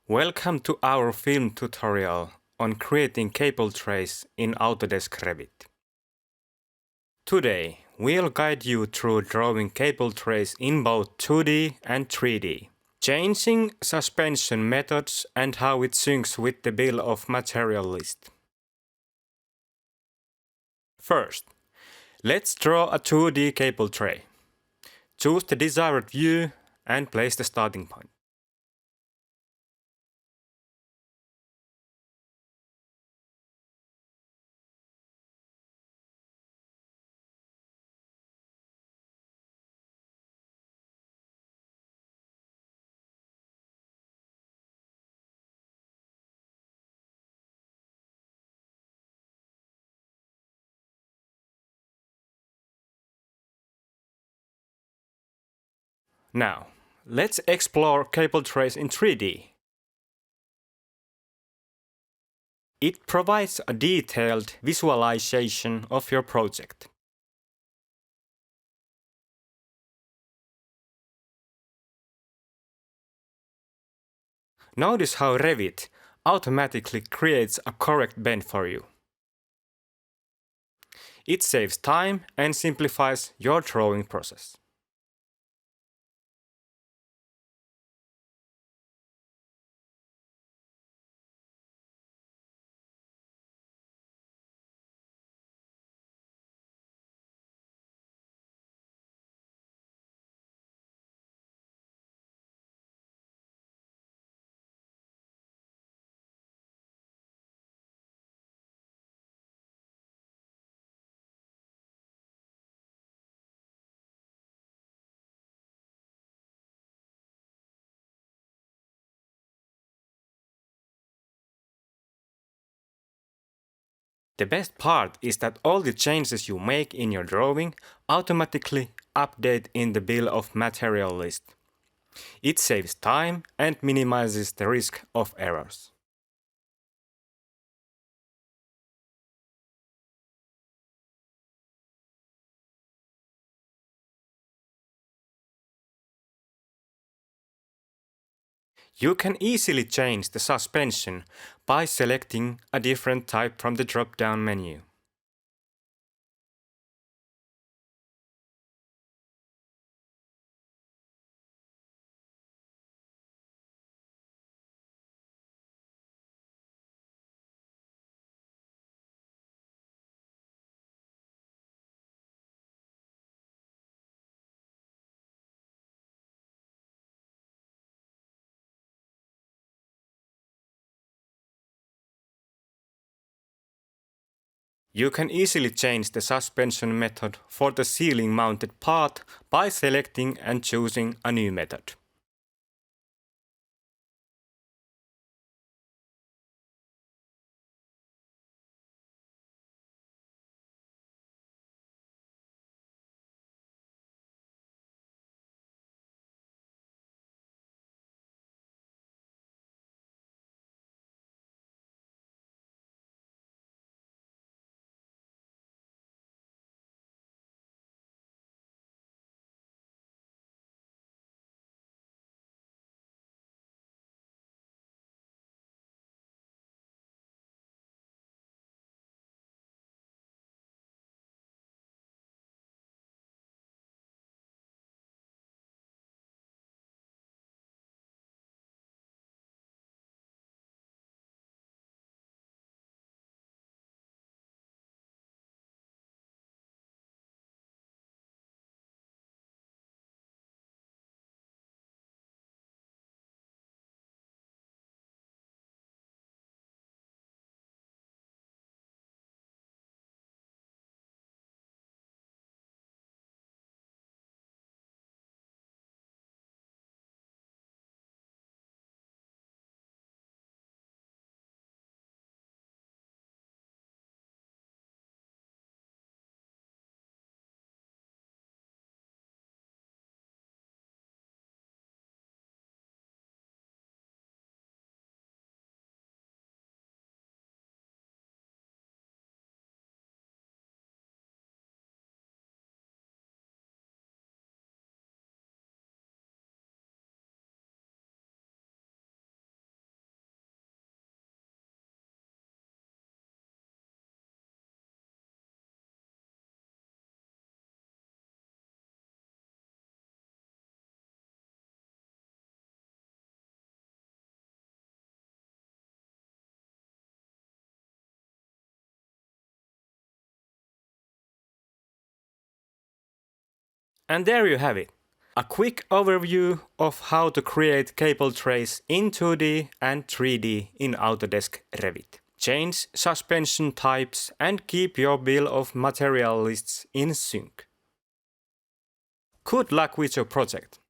Welcome to our film tutorial on creating cable trays in Autodesk Revit. Today, we'll guide you through drawing cable trays in both 2D and 3D, changing suspension methods and how it syncs with the bill of material list. First, let's draw a 2D cable tray. Choose the desired view and place the starting point. Now, let's explore cable trays in 3D. It provides a detailed visualization of your project. Notice how Revit automatically creates a correct bend for you. It saves time and simplifies your drawing process. The best part is that all the changes you make in your drawing automatically update in the bill of material list. It saves time and minimizes the risk of errors. You can easily change the suspension by selecting a different type from the drop-down menu. You can easily change the suspension method for the ceiling mounted part by selecting and choosing a new method. And there you have it. A quick overview of how to create cable trays in 2D and 3D in Autodesk Revit. Change suspension types and keep your bill of material lists in sync. Good luck with your project!